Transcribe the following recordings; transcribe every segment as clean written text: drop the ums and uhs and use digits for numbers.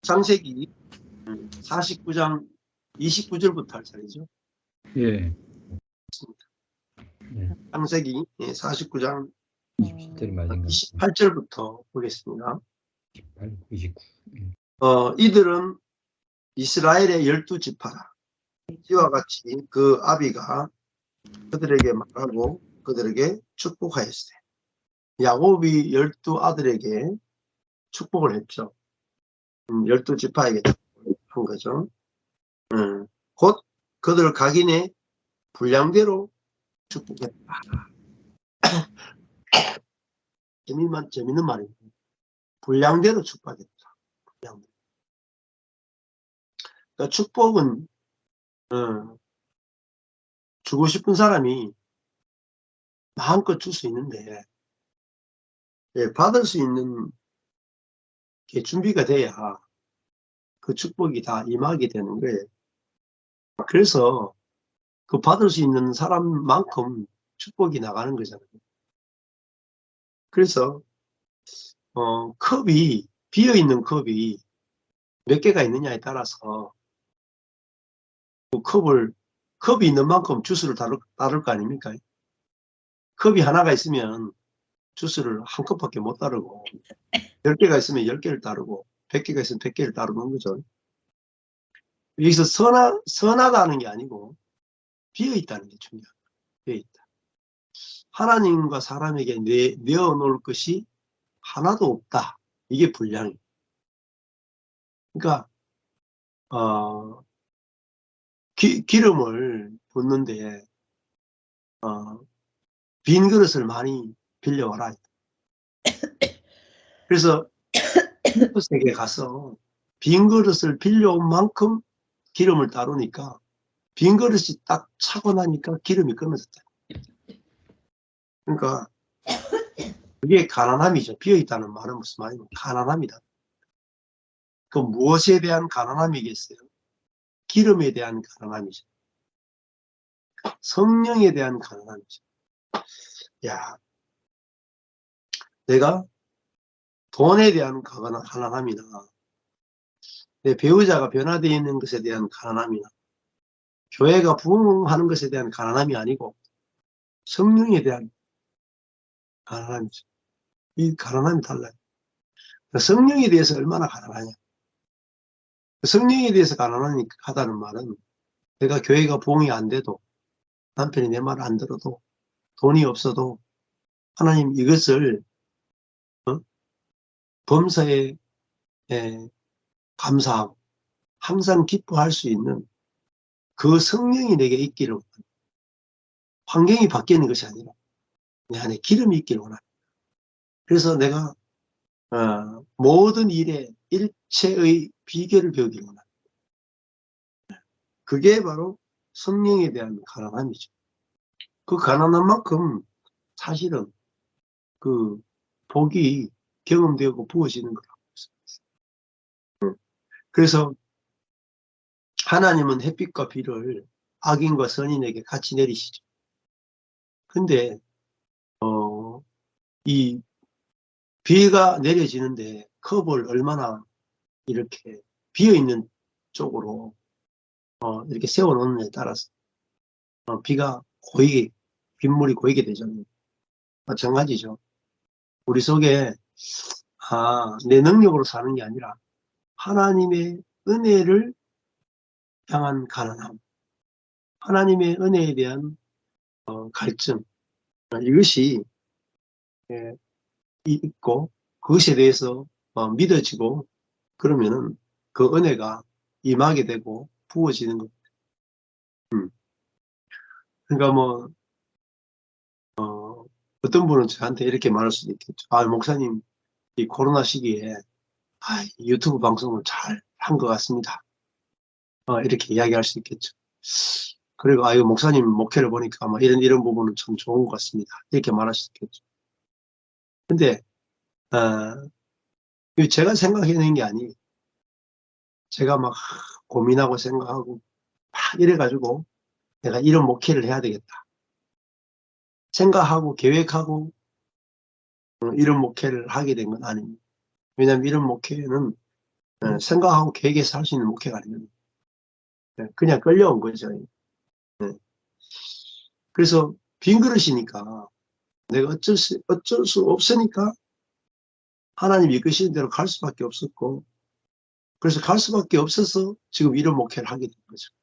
창세기 49장 29절부터 할 차례죠. 예. 예. 창세기 49장 27절이 맞은가? 28절부터 보겠습니다. 28, 29. 이들은 이스라엘의 12지파라. 이와 같이 그 아비가 그들에게 말하고 그들에게 축복하였으되 야곱이 12아들에게 축복을 했죠. 12지파에게 축복을 한 거죠. 곧 그들 각인의 분량대로 축복했다. 재밌는 말입니다. 분량대로 축복했다. 분량대로. 그러니까 축복은 주고 싶은 사람이 마음껏 줄 수 있는데 받을 수 있는 게 준비가 돼야 그 축복이 다 임하게 되는 거예요. 그래서 그 받을 수 있는 사람만큼 축복이 나가는 거잖아요. 그래서 컵이 비어있는 컵이 몇 개가 있느냐에 따라서 그 컵이 있는 만큼 주스를 따를 거 아닙니까? 컵이 하나가 있으면 주스를 한 컵밖에 못 따르고 10개가 있으면 10개를 따르고 100개가 있으면 100개를 따르는 거죠. 여기서 선하다는 게 아니고 비어있다는 게 중요합니다. 비어있다. 하나님과 사람에게 내어놓을 것이 하나도 없다. 이게 분량이에요. 그러니까 기름을 붓는데 빈 그릇을 많이 빌려와라. 그래서 핑크색에 가서 빈 그릇을 빌려온 만큼 기름을 따르니까 빈 그릇이 딱 차고 나니까 기름이 끊어졌다. 그러니까 그게 가난함이죠. 비어있다는 말은 무슨 말이냐면 가난함이다. 그 무엇에 대한 가난함이겠어요? 기름에 대한 가난함이죠. 성령에 대한 가난함이죠. 야, 내가 돈에 대한 가난함이나 내 배우자가 변화되어 있는 것에 대한 가난함이나 교회가 부흥하는 것에 대한 가난함이 아니고 성령에 대한 가난함이죠. 이 가난함이 달라요. 성령에 대해서 얼마나 가난하냐. 성령에 대해서 가난하다는 말은 내가 교회가 부흥이 안 돼도 남편이 내 말을 안 들어도 돈이 없어도 하나님 이것을 범사에 감사하고 항상 기뻐할 수 있는 그 성령이 내게 있기를 원합니다. 환경이 바뀌는 것이 아니라 내 안에 기름이 있기를 원합니다. 그래서 내가 모든 일에 일체의 비결을 배우기를 원합니다. 그게 바로 성령에 대한 가난함이죠. 그 가난한 만큼 사실은 그 복이 경험되고 부어지는 거라고 했습니다. 그래서 하나님은 햇빛과 비를 악인과 선인에게 같이 내리시죠. 근데 이 비가 내려지는데 컵을 얼마나 이렇게 비어있는 쪽으로 이렇게 세워놓느냐에 따라서 비가 고이게 빗물이 고이게 되잖아요. 마찬가지죠. 우리 속에 내 능력으로 사는 게 아니라 하나님의 은혜를 향한 가난함, 하나님의 은혜에 대한 갈증, 이것이 있고 그것에 대해서 믿어지고 그러면은 그 은혜가 임하게 되고 부어지는 겁니다. 그러니까 뭐 어떤 분은 저한테 이렇게 말할 수도 있겠죠. 목사님 이 코로나 시기에 유튜브 방송을 잘 한 것 같습니다. 이렇게 이야기할 수 있겠죠. 그리고 목사님 목회를 보니까 이런 부분은 참 좋은 것 같습니다. 이렇게 말할 수 있겠죠. 근데 제가 생각해낸 게 아니에요. 제가 막 고민하고 생각하고 막 이래가지고 내가 이런 목회를 해야 되겠다 생각하고 계획하고 이런 목회를 하게 된 건 아닙니다. 왜냐하면 이런 목회는 생각하고 계획해서 할 수 있는 목회가 아닙니다. 그냥 끌려온 거죠. 그래서 빈 그릇이니까 내가 어쩔 수 없으니까 하나님 이끄시는 대로 갈 수밖에 없었고, 그래서 갈 수밖에 없어서 지금 이런 목회를 하게 된 거죠.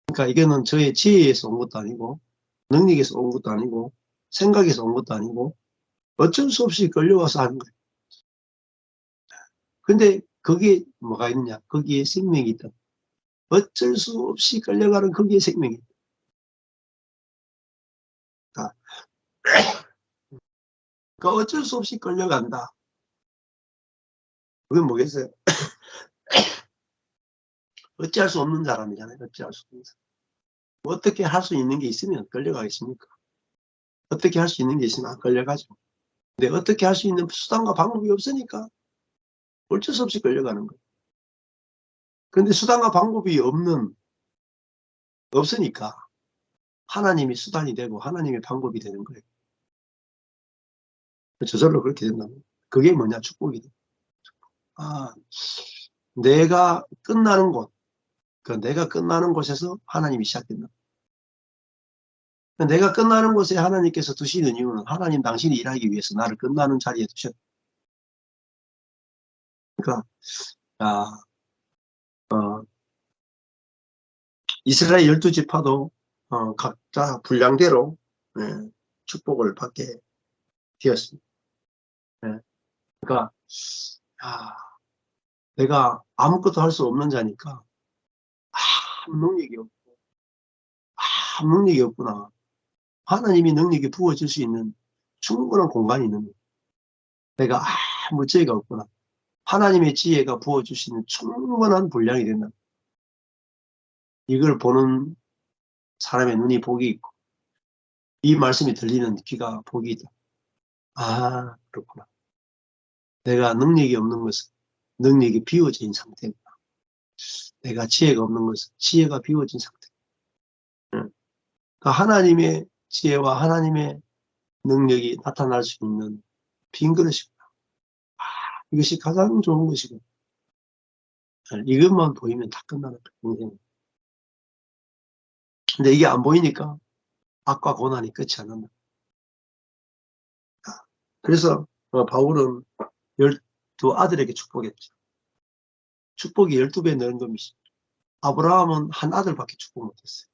그러니까 이거는 저의 지혜에서 온 것도 아니고 능력에서 온 것도 아니고 생각에서 온 것도 아니고 어쩔 수 없이 끌려와서 하는 거예요. 근데 거기에 뭐가 있느냐? 거기에 생명이 있다. 어쩔 수 없이 끌려가는 거기에 생명이 있다. 그러니까 어쩔 수 없이 끌려간다. 그건 뭐겠어요? 어찌할 수 없는 사람이잖아요. 어찌할 수 없는 사람. 뭐 어떻게 할 수 있는 게 있으면 끌려가겠습니까? 어떻게 할 수 있는 게 있으면 안 끌려가죠. 근데 어떻게 할 수 있는 수단과 방법이 없으니까 어쩔 수 없이 끌려가는 거예요. 그런데 수단과 방법이 없으니까 하나님이 수단이 되고 하나님의 방법이 되는 거예요. 저절로 그렇게 된다면 그게 뭐냐? 축복이다. 아, 내가 끝나는 곳, 내가 끝나는 곳에서 하나님이 시작된다. 내가 끝나는 곳에 하나님께서 두시는 이유는 하나님 당신이 일하기 위해서 나를 끝나는 자리에 두셨다. 그러니까 이스라엘 12지파도 각자 분량대로 축복을 받게 되었습니다. 그러니까 내가 아무것도 할 수 없는 자니까 아무 능력이 없고 아무 능력이 없구나. 하나님이 능력이 부어질 수 있는 충분한 공간이 있는 거예요. 내가 아무 지혜가 없구나. 하나님의 지혜가 부어줄 수 있는 충분한 분량이 된다. 이걸 보는 사람의 눈이 복이 있고 이 말씀이 들리는 귀가 복이 있다. 그렇구나. 내가 능력이 없는 것은 능력이 비워진 상태구나. 내가 지혜가 없는 것은 지혜가 비워진 상태. 그러니까 하나님의 지혜와 하나님의 능력이 나타날 수 있는 빈 그릇이구나. 이것이 가장 좋은 것이고 이것만 보이면 다 끝나는 거예요. 근데 이게 안 보이니까 악과 고난이 끝이 안 난다. 그래서 바울은 12아들에게 축복했죠. 축복이 12배 늘은 겁니다. 아브라함은 한 아들밖에 축복 못했어요.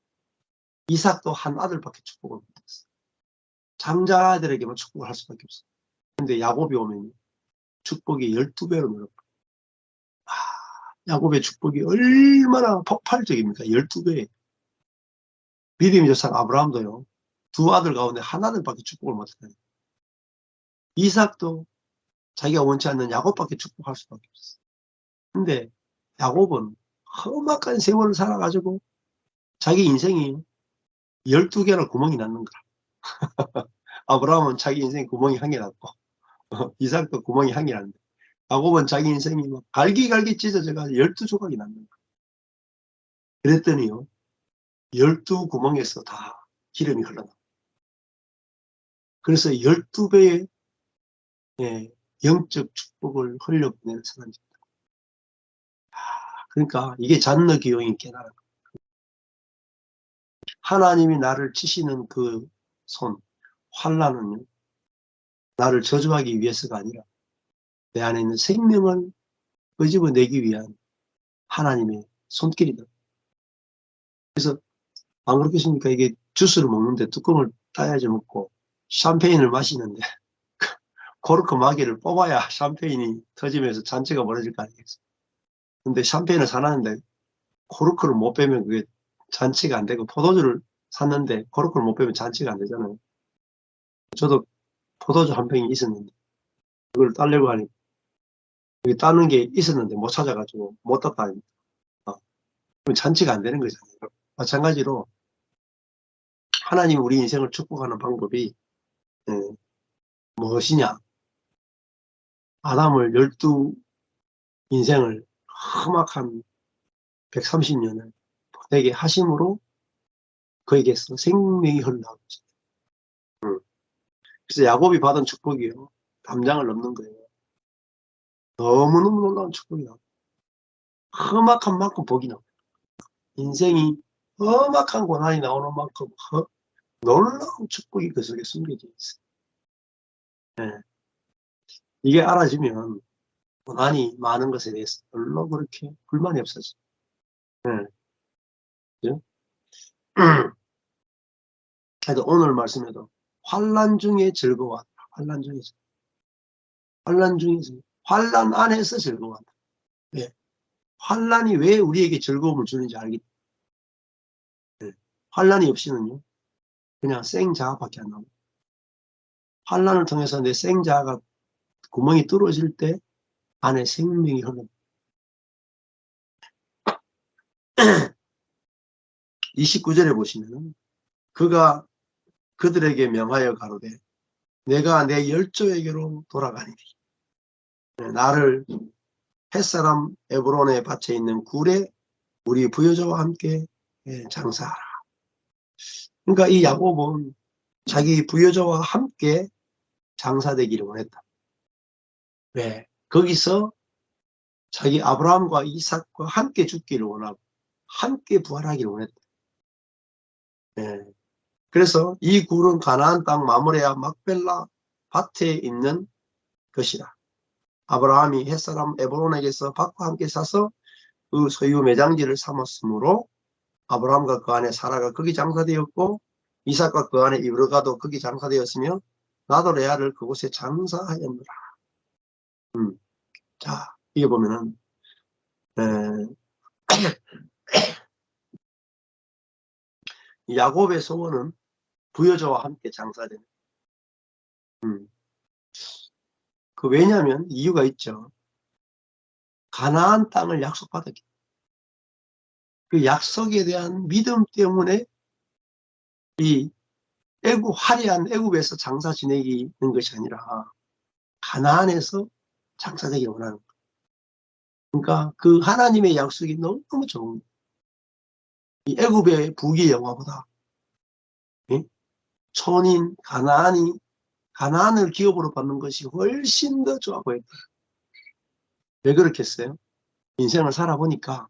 이삭도 한 아들밖에 축복을 못했어요. 장자들에게만 축복을 할 수밖에 없어요. 근데 야곱이 오면 축복이 12배로 늘었고, 야곱의 축복이 얼마나 폭발적입니까? 12배. 믿음의 조상 아브라함도요, 두 아들 가운데 한 아들밖에 축복을 못했다니. 이삭도 자기가 원치 않는 야곱밖에 축복할 수밖에 없었어요. 근데 야곱은 험악한 세월을 살아가지고 자기 인생이 12개나 구멍이 났는 거야. 아브라함은 자기 인생에 구멍이 한 개 났고 이삭도 구멍이 한 개 났는데 야곱은 자기 인생이 막 갈기갈기 찢어져가 12조각이 났는 거야. 그랬더니요 12구멍에서 다 기름이 흘러나와. 그래서 12배의 영적 축복을 흘려보내는 사람입니다. 그러니까 이게 잔너 기용이 깨달은 거예요. 하나님이 나를 치시는 그 손, 환난은요 나를 저주하기 위해서가 아니라 내 안에 있는 생명을 끄집어내기 위한 하나님의 손길이다. 그래서 안 그렇겠습니까? 이게 주스를 먹는데 뚜껑을 따야지 먹고 샴페인을 마시는데 코르크 마개를 뽑아야 샴페인이 터지면서 잔치가 벌어질 거 아니겠어요? 근데 샴페인을 사놨는데 코르크를 못 빼면 그게 잔치가 안 되고 포도주를 샀는데 코르크를 못 빼면 잔치가 안 되잖아요. 저도 포도주 한 병이 있었는데 그걸 따려고 하니 여기 따는 게 있었는데 못 찾아가지고 못 땄다 아닙니까? 그럼 잔치가 안 되는 거잖아요. 마찬가지로 하나님이 우리 인생을 축복하는 방법이 무엇이냐? 아담을 12 인생을 험악한 130년을 보내게 하심으로 그에게서 생명이 흘러나오고 있습니다. 그래서 야곱이 받은 축복이요. 담장을 넘는 거예요. 너무너무 놀라운 축복이다. 험악한 만큼 복이 나옵니다. 인생이 험악한 고난이 나오는 만큼 놀라운 축복이 그 속에 숨겨져 있어요. 네. 이게 알아지면 고난이 많은 것에 대해서 별로 그렇게 불만이 없어져요. 네. 그죠? 그래도 오늘 말씀에도 환난 중에 즐거워한다. 환난 중에서. 환난 중에서. 환난 안에서 즐거워한다. 네. 환난이 왜 우리에게 즐거움을 주는지 알기 때문에. 네. 환난이 없이는요, 그냥 생자아밖에 안 나옵니다. 환난을 통해서 내 생자아가 구멍이 뚫어질 때 안에 생명이 흐릅니다. 29절에 보시면 그가 그들에게 명하여 가로되 내가 내 열조에게로 돌아가니니 나를 햇사람 에브론의 밭에 있는 굴에 우리 부여자와 함께 장사하라. 그러니까 이 야곱은 자기 부여자와 함께 장사되기를 원했다. 왜? 거기서 자기 아브라함과 이삭과 함께 죽기를 원하고 함께 부활하기를 원했다. 네. 그래서 이 굴은 가나안 땅 마므레아 막벨라 밭에 있는 것이라. 아브라함이 햇사람 에브론에게서 밭과 함께 사서 그 소유 매장지를 삼았으므로 아브라함과 그 안에 사라가 거기 장사되었고 이삭과 그 안에 이브르가도 거기 장사되었으며 나도 레아를 그곳에 장사하였노라. 자, 이게 보면은 야곱의 소원은 부여자와 함께 장사되는. 그 왜냐하면 이유가 있죠. 가나안 땅을 약속받았기 때문에. 그 약속에 대한 믿음 때문에 이 화려한 애굽에서 장사 지내기는 것이 아니라 가나안에서 장사되기 원하는 거예요. 그러니까 그 하나님의 약속이 너무 좋은 거예요. 이 애굽의 부귀 영화보다 촌인 가나안을 기업으로 받는 것이 훨씬 더 좋아 보였다. 왜 그렇겠어요? 인생을 살아보니까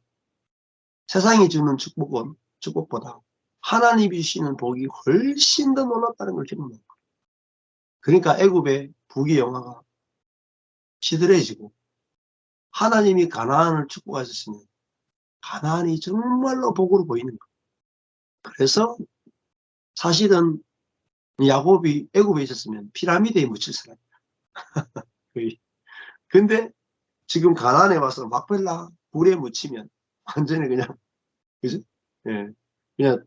세상이 주는 축복보다 하나님이 주시는 복이 훨씬 더 놀랍다는 걸 경험해요. 그러니까 애굽의 부귀 영화가 시들해지고 하나님이 가나안을 축복하셨으면 가나안이 정말로 복으로 보이는 거예요. 그래서 사실은 야곱이 애굽에 있었으면 피라미드에 묻힐 사람이야. 근데 지금 가나안에 와서 막벨라 굴에 묻히면 완전히 그냥, 그죠? 예.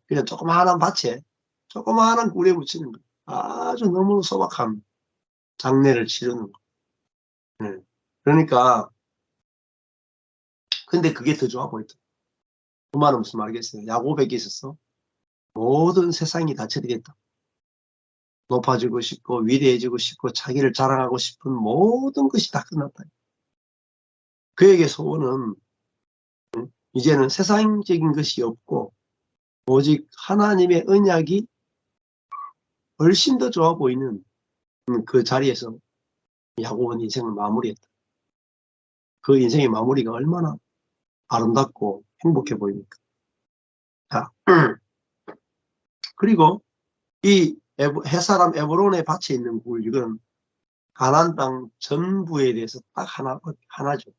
그냥 조그마한 밭에 조그마한 굴에 묻히는 거. 아주 너무 소박한 장례를 치르는 거. 예. 그러니까 근데 그게 더 좋아 보였다. 그 말은 무슨 말이겠어요? 야곱에게 있어서 모든 세상이 다 처리됐다. 높아지고 싶고 위대해지고 싶고 자기를 자랑하고 싶은 모든 것이 다 끝났다. 그에게 소원은 이제는 세상적인 것이 없고 오직 하나님의 언약이 훨씬 더 좋아 보이는 그 자리에서 야곱은 인생을 마무리했다. 그 인생의 마무리가 얼마나 아름답고 행복해 보입니까? 자, 그리고 이 햇사람 에브론의 밭에 있는 굴, 이건 가나안 땅 전부에 대해서 딱 하나죠.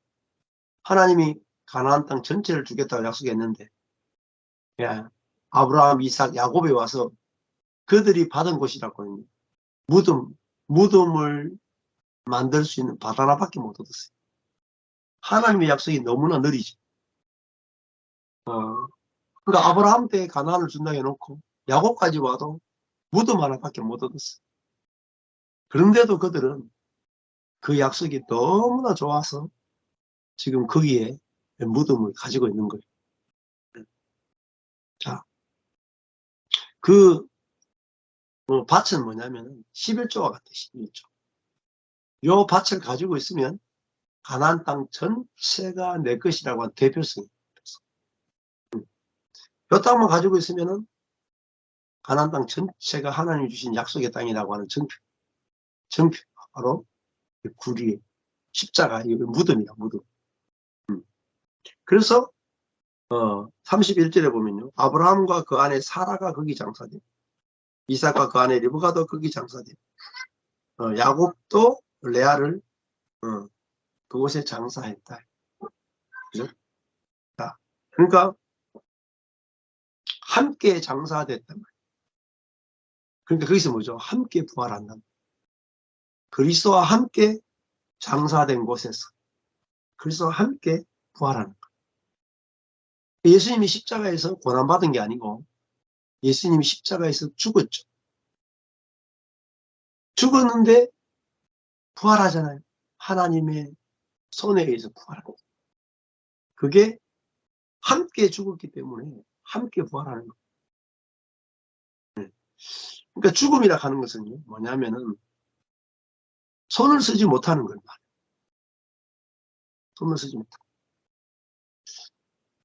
하나님이 가나안 땅 전체를 주겠다고 약속했는데, 야, 아브라함, 이삭, 야곱에 와서 그들이 받은 곳이라고 무덤을 만들 수 있는 밭 하나밖에 못 얻었어요. 하나님의 약속이 너무나 느리죠. 그러니까 아브라함 때 가나안을 준다고 해놓고 야곱까지 와도 무덤 하나밖에 못 얻었어요. 그런데도 그들은 그 약속이 너무나 좋아서 지금 거기에 무덤을 가지고 있는 거예요. 자, 그 밭은 뭐냐면 11조와 같아. 11조. 요 밭을 가지고 있으면 가나안 땅 전체가 내 것이라고 한 대표성이 있어. 요 땅만 가지고 있으면은 가나안 땅 전체가 하나님이 주신 약속의 땅이라고 하는 정표. 바로 굴이 십자가, 이거 무덤이야, 무덤. 그래서 31절에 보면요. 아브라함과 그 안에 사라가 거기 장사돼요. 이삭과 그 안에 리브가도 거기 장사돼요. 야곱도 레아를 그곳에 장사했다. 그죠? 자, 그러니까 함께 장사됐단 말이에요. 그러니까 거기서 뭐죠? 함께 부활한다. 그리스도와 함께 장사된 곳에서 그리스도와 함께 부활하는 거예요. 예수님이 십자가에서 고난받은 게 아니고 예수님이 십자가에서 죽었죠. 죽었는데 부활하잖아요. 하나님의 손에 의해서 부활합니다. 그게 함께 죽었기 때문에 함께 부활하는 거예요. 그러니까 죽음이라 하는 것은 뭐냐면은 손을 쓰지 못하는 걸 말이에요. 손을 쓰지 못하는.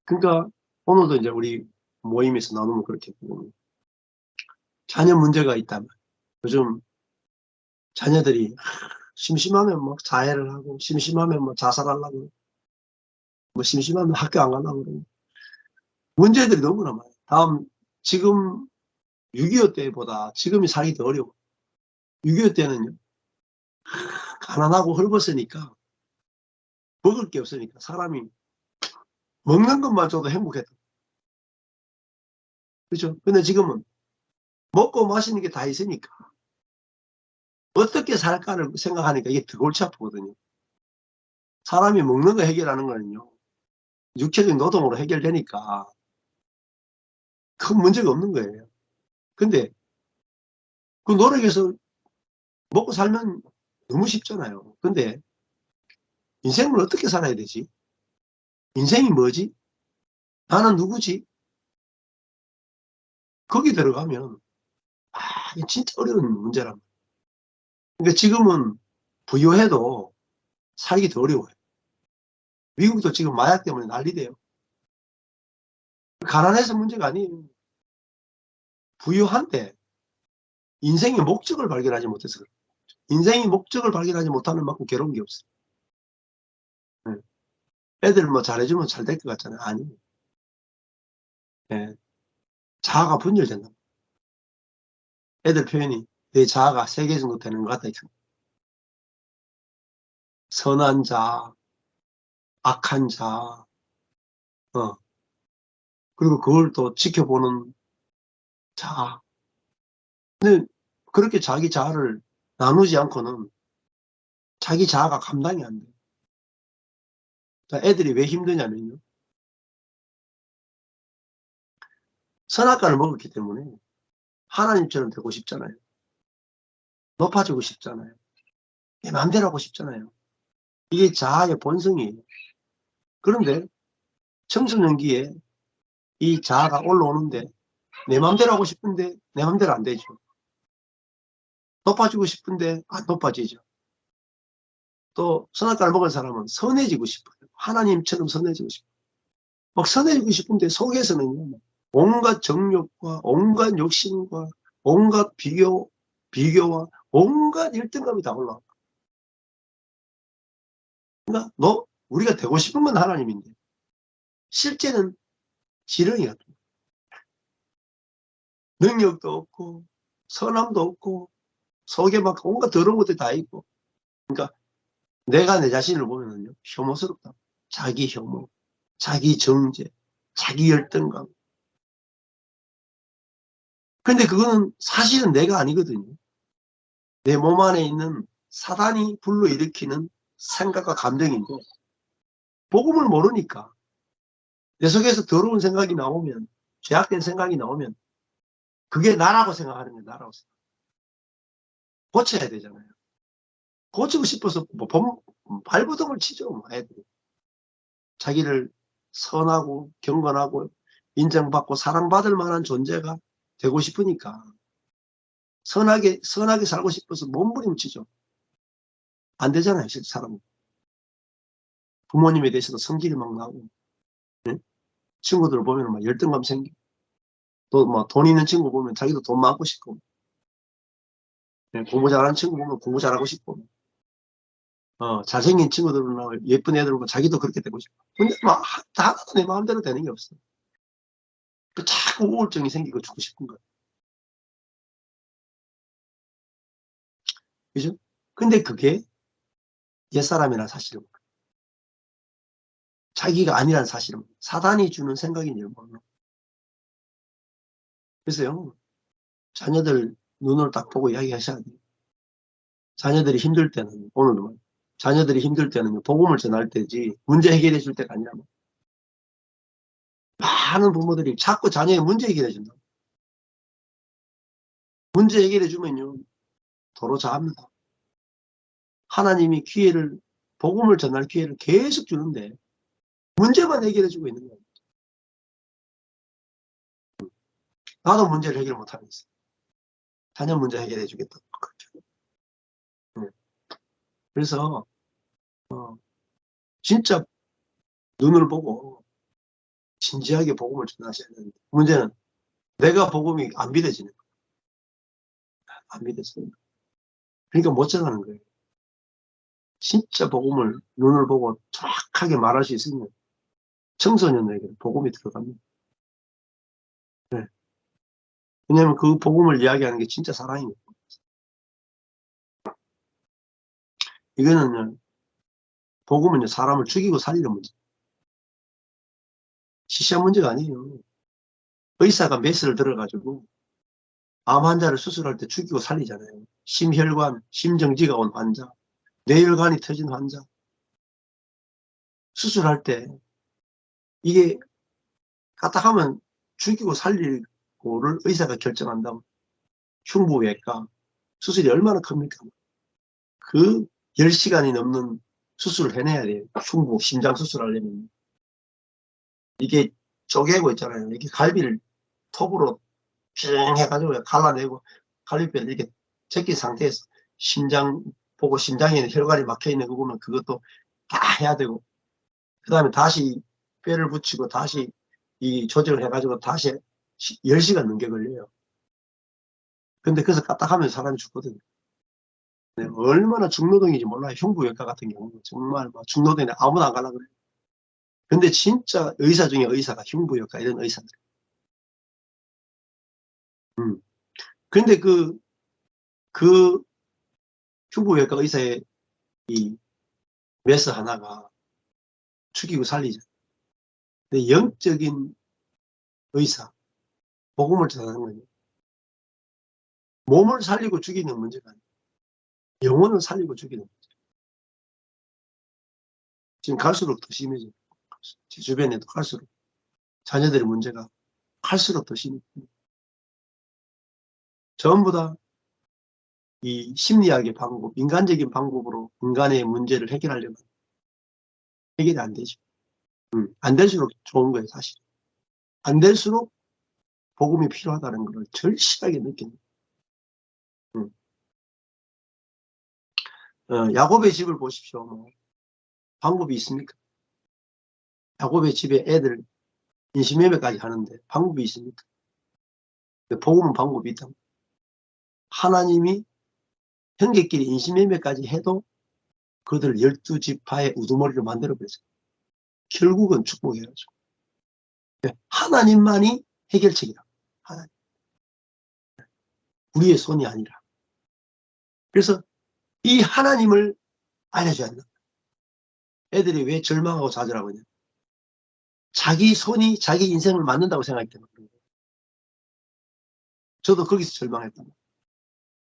그러니까 오늘도 이제 우리 모임에서 나누면 그렇게 보면 자녀 문제가 있다면 요즘 자녀들이 심심하면 뭐 자해를 하고 심심하면 뭐 자살하려고 뭐 심심하면 학교 안 가려고 그러고 문제들이 너무나 많아요. 지금 6.25 때보다 지금이 살기 더 어려워. 6.25 때는요 가난하고 헐벗으니까 먹을 게 없으니까 사람이 먹는 것만 줘도 행복했다. 그렇죠? 근데 지금은 먹고 마시는 게 다 있으니까 어떻게 살까를 생각하니까 이게 더 골치 아프거든요. 사람이 먹는 거 해결하는 거는요 육체적 노동으로 해결되니까 큰 문제가 없는 거예요. 근데 그 노력해서 먹고 살면 너무 쉽잖아요. 근데 인생을 어떻게 살아야 되지? 인생이 뭐지? 나는 누구지? 거기 들어가면 이게 진짜 어려운 문제란 말이에요. 그러니까 지금은 부유해도 살기 더 어려워요. 미국도 지금 마약 때문에 난리돼요. 가난해서 문제가 아니에요. 부유한데 인생의 목적을 발견하지 못해서 그래요. 인생의 목적을 발견하지 못하는 만큼 괴로운 게 없어요. 네. 애들 뭐 잘해주면 잘 될 것 같잖아요. 아니에요. 네. 자아가 분열된다. 애들 표현이 내 자아가 3개 정도 되는 것 같다. 선한 자, 악한 자, 그리고 그걸 또 지켜보는 자. 근데 그렇게 자기 자아를 나누지 않고는 자기 자아가 감당이 안 돼요. 그러니까 애들이 왜 힘드냐면요. 선악과를 먹었기 때문에 하나님처럼 되고 싶잖아요. 높아지고 싶잖아요. 내 마음대로 하고 싶잖아요. 이게 자아의 본성이에요. 그런데 청소년기에 이 자아가 올라오는데 내 마음대로 하고 싶은데 내 마음대로 안 되죠. 높아지고 싶은데 안 높아지죠. 또 선악과를 먹은 사람은 선해지고 싶어요. 하나님처럼 선해지고 싶어요. 막 선해지고 싶은데 속에서는요. 온갖 정욕과 온갖 욕심과 온갖 비교와 온갖 열등감이 다 올라와. 그러니까 우리가 되고 싶은 건 하나님인데 실제는 지렁이 같은 능력도 없고 선함도 없고 속에 막 온갖 더러운 것들이 다 있고 그러니까 내가 내 자신을 보면은요 혐오스럽다. 자기 혐오, 자기 정죄, 자기 열등감. 근데 그거는 사실은 내가 아니거든요. 내 몸 안에 있는 사단이 불러일으키는 생각과 감정인데 복음을 모르니까 내 속에서 더러운 생각이 나오면 죄악된 생각이 나오면 그게 나라고 생각하는 거예요. 나라고 생각. 고쳐야 되잖아요. 고치고 싶어서 뭐 발버둥을 치죠. 뭐 애들이. 자기를 선하고 경건하고 인정받고 사랑받을 만한 존재가 되고 싶으니까 선하게 살고 싶어서 몸부림치죠. 안 되잖아요. 실제 사람은. 부모님에 대해서도 성질이 막 나고 네? 친구들 보면 막 열등감 생기고 또 뭐 돈 있는 친구 보면 자기도 돈 많고 싶고 네? 공부 잘하는 친구 보면 공부 잘하고 싶고 잘생긴 친구들은 예쁜 애들 보고 자기도 그렇게 되고 싶어. 근데 막 하나도 내 마음대로 되는 게 없어. 그 자꾸 우울증이 생기고 죽고 싶은 거야. 그죠? 근데 그게 옛사람이라는 사실은 자기가 아니라는 사실은 사단이 주는 생각인 줄 모르는. 그래서요, 자녀들 눈을 딱 보고 이야기하셔야 돼요. 자녀들이 힘들 때는, 오늘도 자녀들이 힘들 때는 복음을 전할 때지 문제 해결해 줄 때가 아니라 많은 부모들이 자꾸 자녀의 문제 해결해 준다. 문제 해결해 주면요 도로 자합니다. 하나님이 기회를, 복음을 전할 기회를 계속 주는데 문제만 해결해 주고 있는 거예요. 나도 문제를 해결 못하면서 자녀 문제 해결해 주겠다. 그렇죠. 네. 그래서 진짜 눈을 보고 진지하게 복음을 전하셔야 되는데 문제는 내가 복음이 안 믿어지는 거예요. 안 믿어지는 거예요. 그러니까 못 전하는 거예요. 진짜 복음을 눈을 보고 정확하게 말할 수 있으면 청소년에게 복음이 들어갑니다. 네. 왜냐하면 그 복음을 이야기하는 게 진짜 사랑입니다. 이거는 복음은 사람을 죽이고 살리는 문제. 시시한 문제가 아니에요. 의사가 메스를 들어가지고 암 환자를 수술할 때 죽이고 살리잖아요. 심혈관, 심정지가 온 환자, 뇌혈관이 터진 환자. 수술할 때 이게 까딱하면 죽이고 살리고를 의사가 결정한다면 흉부외과 수술이 얼마나 큽니까? 그 10시간이 넘는 수술을 해내야 돼요. 흉부, 심장 수술하려면. 이게 쪼개고 있잖아요. 이게 갈비를 톱으로 pier 해가지고 갈라내고 갈비뼈를 이렇게 제낀 상태에서 심장 보고 심장에 혈관이 막혀있는 거 보면 그것도 다 해야 되고 그 다음에 다시 뼈를 붙이고 다시 이 조직을 해가지고 다시 10시간 넘게 걸려요. 근데 그래서 까딱하면 사람이 죽거든요. 네, 얼마나 중노동인지 몰라요. 흉부외과 같은 경우는 정말 막 중노동인데 아무나 안 가려고 그래요. 근데 진짜 의사 중에 의사가 흉부외과 이런 의사들. 근데 그 흉부외과 의사의 이 메스 하나가 죽이고 살리죠. 근데 영적인 의사, 복음을 전하는 거예요. 몸을 살리고 죽이는 문제가 아니에요. 영혼을 살리고 죽이는 문제. 지금 갈수록 더 심해져요. 제 주변에도 갈수록 자녀들의 문제가 갈수록 더 심해져요. 전부 다 이 심리학의 방법, 인간적인 방법으로 인간의 문제를 해결하려면 해결이 안 되죠. 안 될수록 좋은 거예요, 사실. 안 될수록 복음이 필요하다는 걸 절실하게 느낍니다. 야곱의 집을 보십시오. 뭐 방법이 있습니까? 야곱의 집에 애들 인신매매까지 하는데 방법이 있습니까? 복음은 방법이 있다. 하나님이 형제끼리 인신매매까지 해도 그들 12지파의 우두머리를 만들어버렸어요. 결국은 축복해야죠. 하나님만이 해결책이다. 하나님. 우리의 손이 아니라. 그래서 이 하나님을 알려줘야 한다. 애들이 왜 절망하고 좌절하고 있냐. 자기 손이 자기 인생을 만든다고 생각했기 때문에. 저도 거기서 절망했다.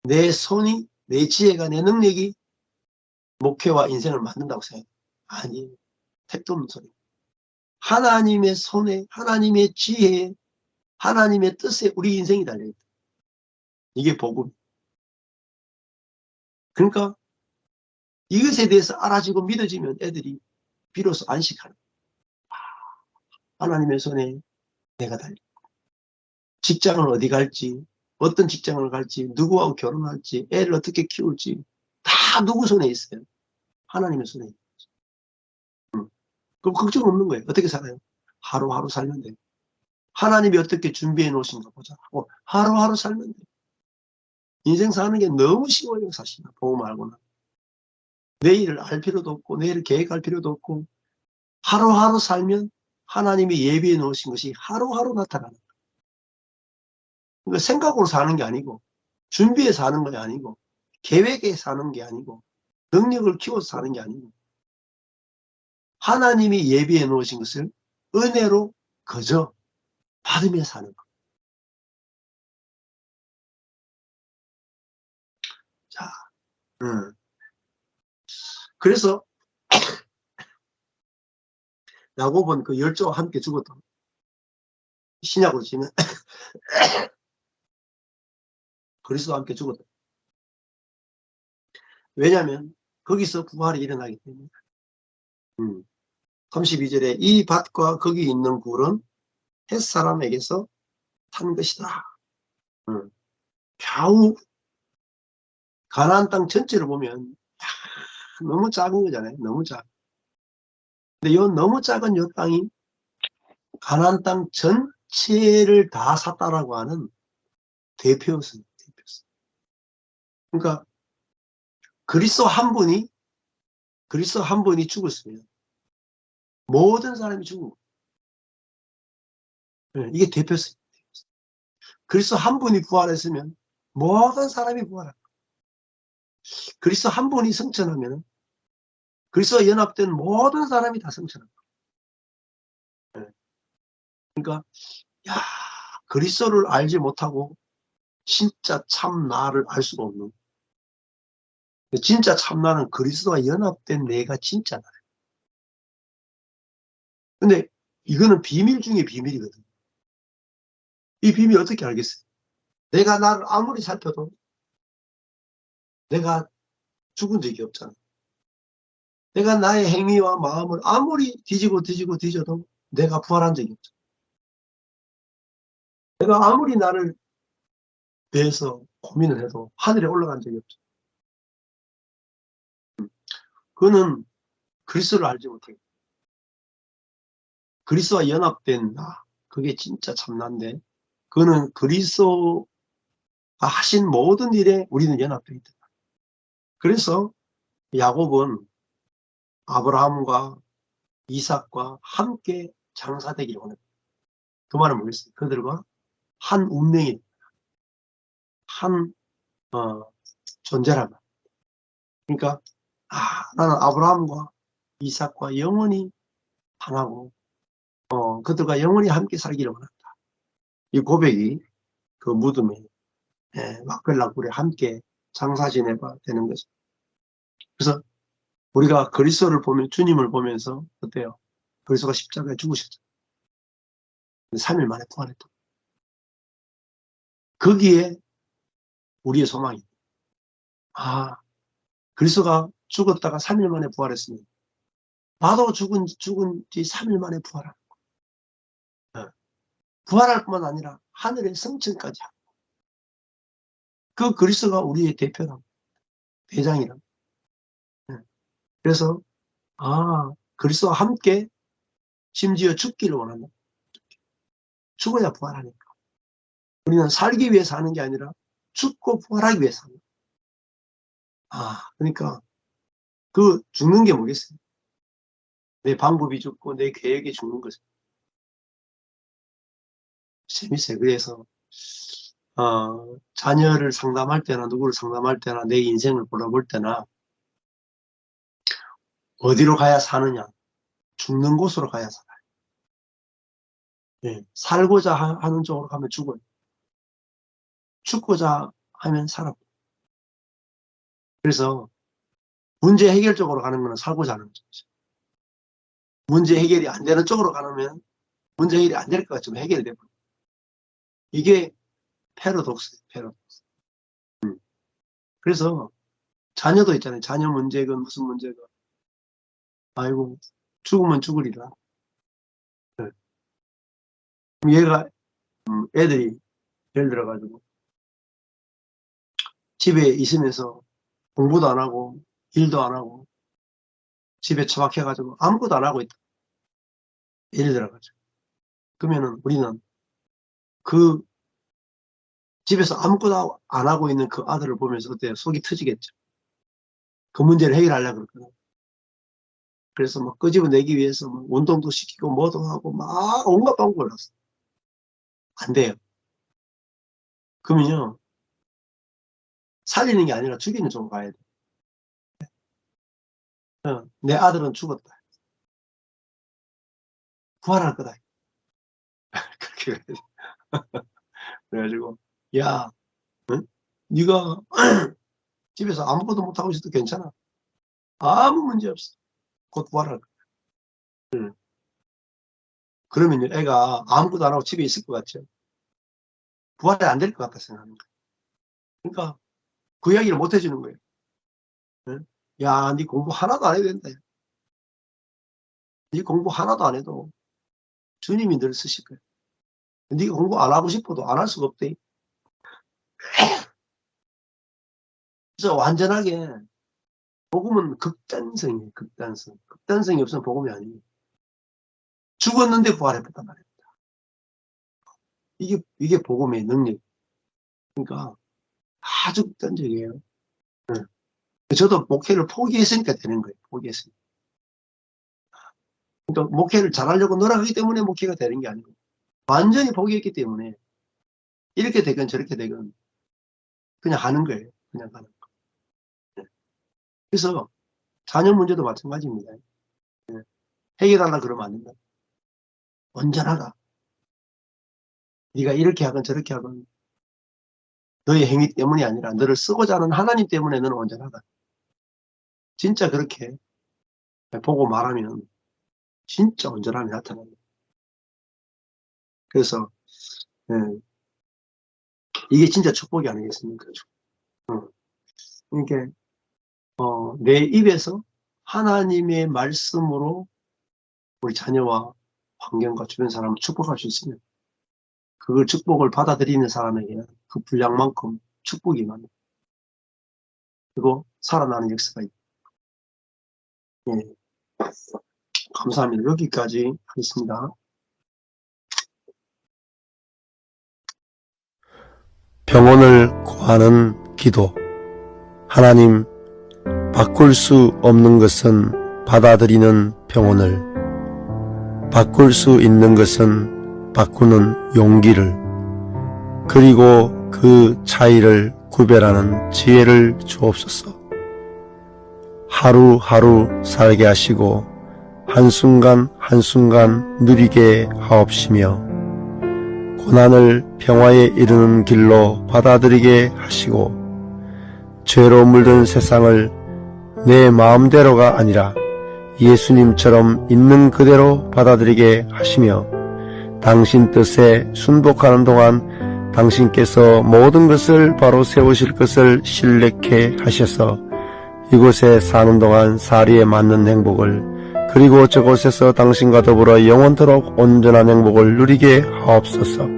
내 손이, 내 지혜가, 내 능력이 목회와 인생을 만든다고 생각해요. 아니에요. 택도 없는 소리. 하나님의 손에, 하나님의 지혜에, 하나님의 뜻에 우리 인생이 달려있다. 이게 복음. 그러니까 이것에 대해서 알아지고 믿어지면 애들이 비로소 안식하는 거예요. 하나님의 손에 내가 달려. 직장을 어디 갈지, 어떤 직장을 갈지, 누구하고 결혼할지, 애를 어떻게 키울지 다 누구 손에 있어요? 하나님의 손에 있어요. 그럼 걱정 없는 거예요. 어떻게 살아요? 하루하루 살면 돼요. 하나님이 어떻게 준비해 놓으신가 보자. 하루하루 살면 돼요. 인생 사는 게 너무 쉬워요, 사실. 복음 알고는. 내일을 알 필요도 없고 내일을 계획할 필요도 없고 하루하루 살면 하나님이 예비해 놓으신 것이 하루하루 나타나는 거예요. 그러니까 생각으로 사는 게 아니고 준비해 사는 게 아니고 계획에 사는 게 아니고 능력을 키워서 사는 게 아니고 하나님이 예비해 놓으신 것을 은혜로 그저 받으며 사는 것. 자, 그래서 야곱은 그 열조와 함께 죽었다. 신약으로 치면 그리스도와 함께 죽었다. 왜냐하면 거기서 부활이 일어나기 때문에. 32절에 이 밭과 거기 있는 굴은 햇사람에게서 산 것이다. 겨우 가나안 땅 전체를 보면 너무 작은 거잖아요. 너무 작아. 근데 요 너무 작은 요 땅이 가나안 땅 전체를 다 샀다라고 하는 대표였습니다. 그러니까 그리스도 한 분이 죽었으면 모든 사람이 죽은 거예요. 이게 대표습니다. 그리스도 한 분이 부활했으면 모든 사람이 부활한 거예요. 그리스도 한 분이 승천하면 그리스도와 연합된 모든 사람이 다 승천한 거예요. 그러니까 야, 그리스도를 알지 못하고 진짜 참 나를 알 수가 없는. 진짜 참 나는 그리스도와 연합된 내가 진짜 나예요. 근데 이거는 비밀 중에 비밀이거든. 이 비밀 어떻게 알겠어요? 내가 나를 아무리 살펴도 내가 죽은 적이 없잖아. 내가 나의 행위와 마음을 아무리 뒤져도 내가 부활한 적이 없잖아. 내가 아무리 나를 대해서 고민을 해도 하늘에 올라간 적이 없죠. 그거는 그리스도를 알지 못해. 그리스도와 연합된 나, 그게 진짜 참난데, 그거는 그리스도가 하신 모든 일에 우리는 연합되어 있다. 그래서 야곱은 아브라함과 이삭과 함께 장사되기를 원했다. 그 말은 뭐겠어요? 그들과 한 운명이, 한 존재란 말. 그러니까 나는 아브라함과 이삭과 영원히 하나고 그들과 영원히 함께 살기를 원한다. 이 고백이 그 무덤에 막벨라 굴에 함께 장사 지내봐 되는 거죠. 그래서 우리가 그리스도를 보면 주님을 보면서 어때요? 그리스도가 십자가에 죽으셨죠. 3일 만에 부활했다. 거기에 우리의 소망이 그리스도가 죽었다가 3일 만에 부활했으면 나도 죽은 지 3일 만에 부활한 거야. 부활할 뿐만 아니라 하늘의 성천까지 하고 그 그리스도가 우리의 대표라고 대장이라고. 그래서 그리스도와 함께 심지어 죽기를 원한다. 죽어야 부활하니까. 우리는 살기 위해 사는 게 아니라 죽고 부활하기 위해 사는 거야. 그러니까 그 죽는 게 뭐겠어요? 내 방법이 죽고 내 계획이 죽는 거죠. 재밌어요. 그래서 자녀를 상담할 때나 누구를 상담할 때나 내 인생을 돌아볼 때나 어디로 가야 사느냐? 죽는 곳으로 가야 살아요. 살고자 하는 쪽으로 가면 죽어요. 죽고자 하면 살아. 그래서 문제 해결 쪽으로 가는 거는 살고자 하는 거죠. 문제 해결이 안 되는 쪽으로 가면 문제 해결이 안 될 것 같지만 해결이 되고. 이게 패러독스예요. 패러독스. 그래서 자녀도 있잖아요. 자녀 문제건 무슨 문제건. 아이고 죽으면 죽으리라. 얘가 애들이 예를 들어가지고 집에 있으면서 공부도 안 하고 일도 안 하고 집에 처박혀가지고 아무것도 안 하고 있다. 예를 들어가지고. 그러면은 우리는 그 집에서 아무것도 안 하고 있는 그 아들을 보면서 어때요? 속이 터지겠죠. 그 문제를 해결하려고 그랬거든. 그래서 막 끄집어내기 위해서 뭐 운동도 시키고 뭐도 하고 막 온갖 방법을 했어. 안 돼요. 그러면요, 살리는 게 아니라 죽이는 쪽으로 가야 돼. 내 아들은 죽었다. 부활할 거다. 그렇게 해야 돼. 그래가지고, 야, 응? 네가 집에서 아무것도 못하고 있어도 괜찮아. 아무 문제 없어. 곧 부활할 거야. 응. 그러면요, 애가 아무것도 안 하고 집에 있을 것 같죠? 부활이 안 될 것 같다 생각하는 거야. 그러니까 그 이야기를 못 해주는 거예요. 응? 야, 네 공부 하나도 안 해도 된다. 네 공부 하나도 안 해도 주님이 늘 쓰실 거야. 네가 공부 안 하고 싶어도 안 할 수가 없대. 그래서 완전하게 복음은 극단성이에요. 극단성. 극단성이 없으면 복음이 아니에요. 죽었는데 부활했단 말이에요. 이게 복음의 능력. 그러니까 아주 극단적이에요. 네. 저도 목회를 포기했으니까 되는 거예요. 포기했으니까. 그러니까 목회를 잘하려고 노력하기 때문에 목회가 되는 게 아니고 완전히 포기했기 때문에 이렇게 되건 저렇게 되건 그냥 하는 거예요. 그냥 하는 거. 네. 그래서 자녀 문제도 마찬가지입니다. 네. 해결하려고 그러면 안 된다. 온전하다. 네가 이렇게 하건 저렇게 하건 너의 행위 때문이 아니라 너를 쓰고자 하는 하나님 때문에 너는 온전하다. 진짜 그렇게 보고 말하면 진짜 온전함이 나타납니다. 그래서 예, 이게 진짜 축복이 아니겠습니까? 이게 내 입에서 하나님의 말씀으로 우리 자녀와 환경과 주변 사람을 축복할 수 있으면 그걸 축복을 받아들이는 사람에게는 그 분량만큼 축복이 많아요. 그리고 살아나는 역사가 있다. 예, 감사합니다. 여기까지 하겠습니다. 병원을 구하는 기도. 하나님, 바꿀 수 없는 것은 받아들이는 병원을, 바꿀 수 있는 것은 바꾸는 용기를, 그리고 그 차이를 구별하는 지혜를 주옵소서. 하루하루 살게 하시고 한순간 한순간 누리게 하옵시며 고난을 평화에 이르는 길로 받아들이게 하시고 죄로 물든 세상을 내 마음대로가 아니라 예수님처럼 있는 그대로 받아들이게 하시며 당신 뜻에 순복하는 동안 당신께서 모든 것을 바로 세우실 것을 신뢰케 하셔서 이곳에 사는 동안 사리에 맞는 행복을, 그리고 저곳에서 당신과 더불어 영원토록 온전한 행복을 누리게 하옵소서.